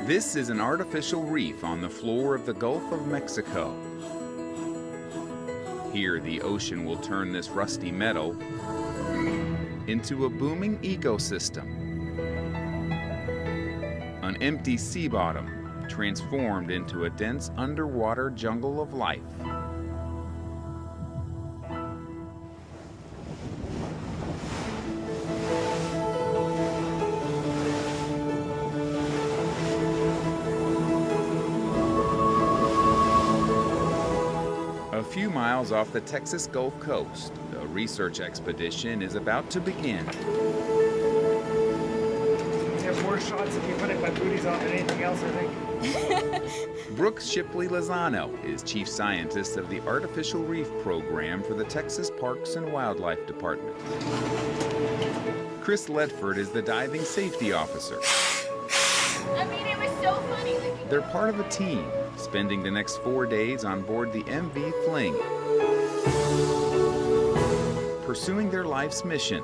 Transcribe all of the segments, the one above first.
This is an artificial reef on the floor of the Gulf of Mexico. Here, the ocean will turn this rusty metal into a booming ecosystem. An empty sea bottom transformed into a dense underwater jungle of life. A few miles off the Texas Gulf Coast, a research expedition is about to begin. We have more shots if you put it my booties off than anything else, I think. Brooke Shipley Lozano is chief scientist of the Artificial Reef Program for the Texas Parks and Wildlife Department. Chris Ledford is the diving safety officer. I mean, it was so funny. They're part of a team, spending the next 4 days on board the MV Fling, pursuing their life's mission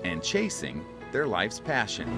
and chasing their life's passion.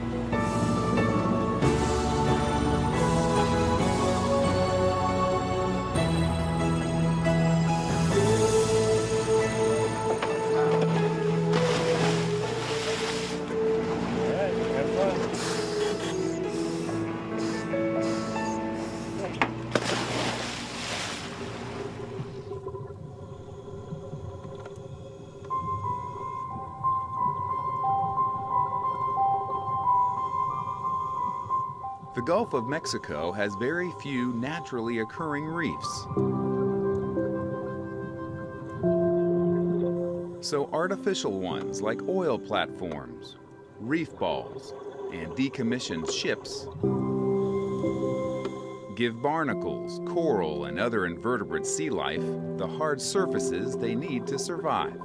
The Gulf of Mexico has very few naturally occurring reefs. So artificial ones like oil platforms, reef balls, and decommissioned ships give barnacles, coral, and other invertebrate sea life the hard surfaces they need to survive.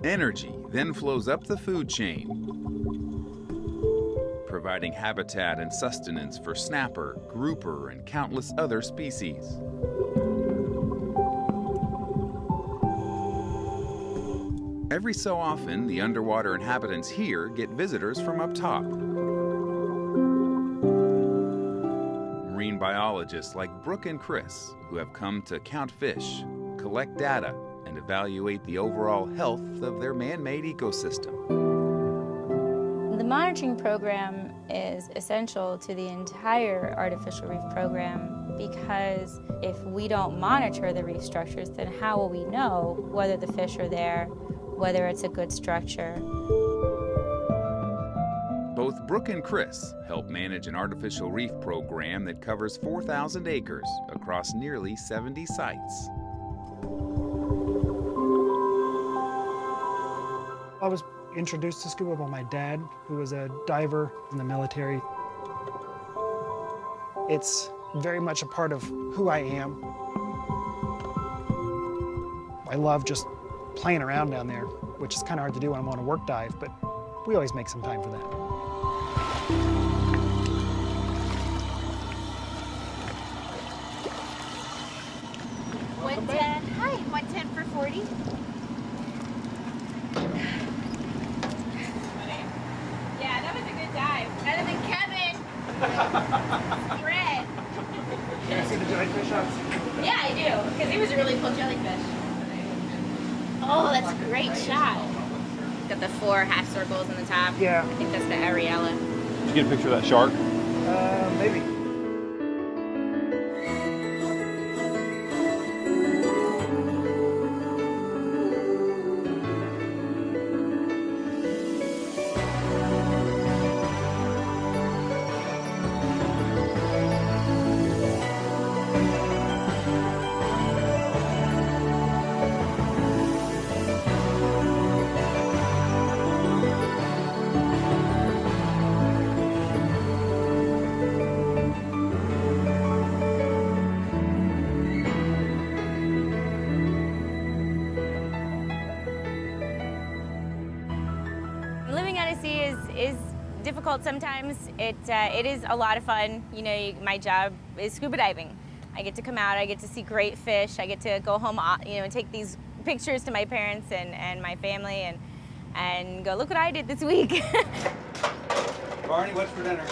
Energy then flows up the food chain, providing habitat and sustenance for snapper, grouper, and countless other species. Every so often, the underwater inhabitants here get visitors from up top. Marine biologists like Brooke and Chris, who have come to count fish, collect data, and evaluate the overall health of their man-made ecosystem. The monitoring program is essential to the entire artificial reef program because if we don't monitor the reef structures, then how will we know whether the fish are there, whether it's a good structure? Both Brooke and Chris help manage an artificial reef program that covers 4,000 acres across nearly 70 sites. I was introduced to scuba by my dad, who was a diver in the military. It's very much a part of who I am. I love just playing around down there, which is kind of hard to do when I'm on a work dive, but we always make some time for that. 110. Hi, 110 for 40. Yeah, that was a good dive. Better than Kevin. Fred. Can I see the jellyfish shots? Yeah, I do, because he was a really cool jellyfish. Oh, that's a great shot. Got the 4 half circles on the top. Yeah. I think that's the Ariella. Did you get a picture of that shark? Maybe. is difficult sometimes. It is a lot of fun. You know, my job is scuba diving. I get to come out, I get to see great fish, I get to go home, you know, and take these pictures to my parents and my family and go, look what I did this week. Barney, what's for dinner?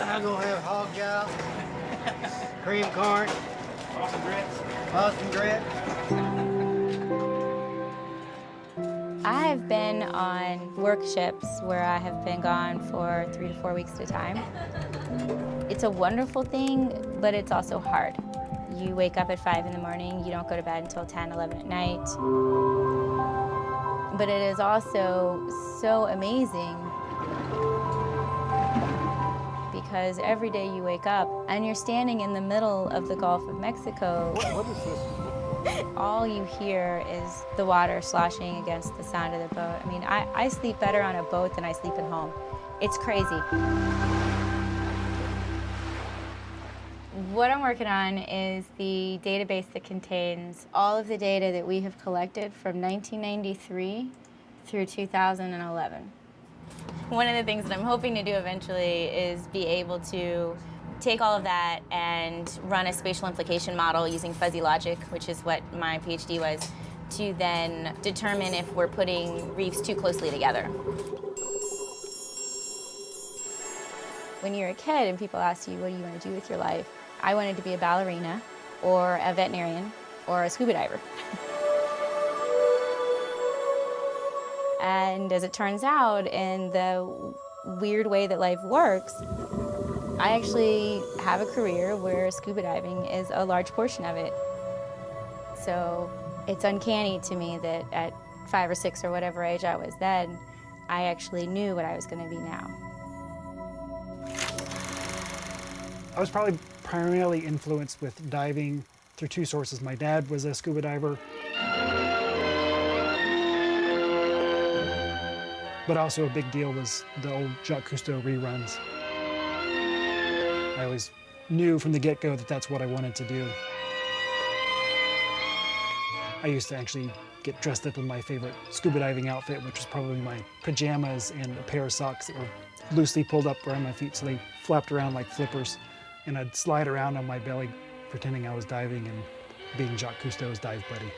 I'm gonna have hog jowl, cream corn, Boston grits. Boston grit. I've been on work ships where I have been gone for 3 to 4 weeks at a time. It's a wonderful thing, but it's also hard. You wake up at 5 in the morning, you don't go to bed until 10, 11 at night. But it is also so amazing because every day you wake up and you're standing in the middle of the Gulf of Mexico. What is this? All you hear is the water sloshing against the sound of the boat. I mean, I sleep better on a boat than I sleep at home. It's crazy. What I'm working on is the database that contains all of the data that we have collected from 1993 through 2011. One of the things that I'm hoping to do eventually is be able to take all of that and run a spatial implication model using fuzzy logic, which is what my PhD was, to then determine if we're putting reefs too closely together. When you're a kid and people ask you, what do you want to do with your life? I wanted to be a ballerina or a veterinarian or a scuba diver. And as it turns out, in the weird way that life works, I actually have a career where scuba diving is a large portion of it. So it's uncanny to me that at 5 or 6 or whatever age I was then, I actually knew what I was going to be now. I was probably primarily influenced with diving through 2 sources. My dad was a scuba diver, but also a big deal was the old Jacques Cousteau reruns. I always knew from the get-go that that's what I wanted to do. I used to actually get dressed up in my favorite scuba diving outfit, which was probably my pajamas and a pair of socks that were loosely pulled up around my feet so they flapped around like flippers. And I'd slide around on my belly pretending I was diving and being Jacques Cousteau's dive buddy.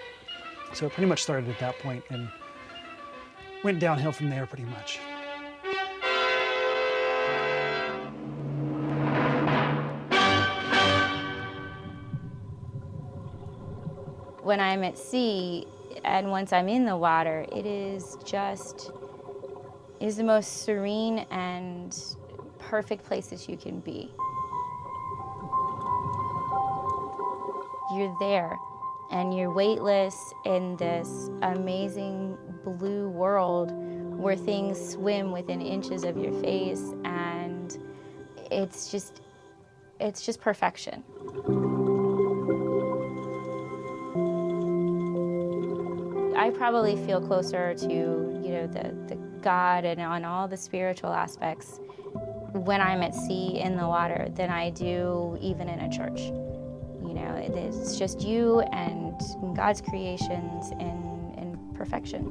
So it pretty much started at that point and went downhill from there pretty much. When I'm at sea and once I'm in the water, it is the most serene and perfect place that you can be. You're there and you're weightless in this amazing blue world where things swim within inches of your face, and it's just perfection. I probably feel closer to, the God and on all the spiritual aspects when I'm at sea in the water than I do even in a church. It's just you and God's creations in perfection.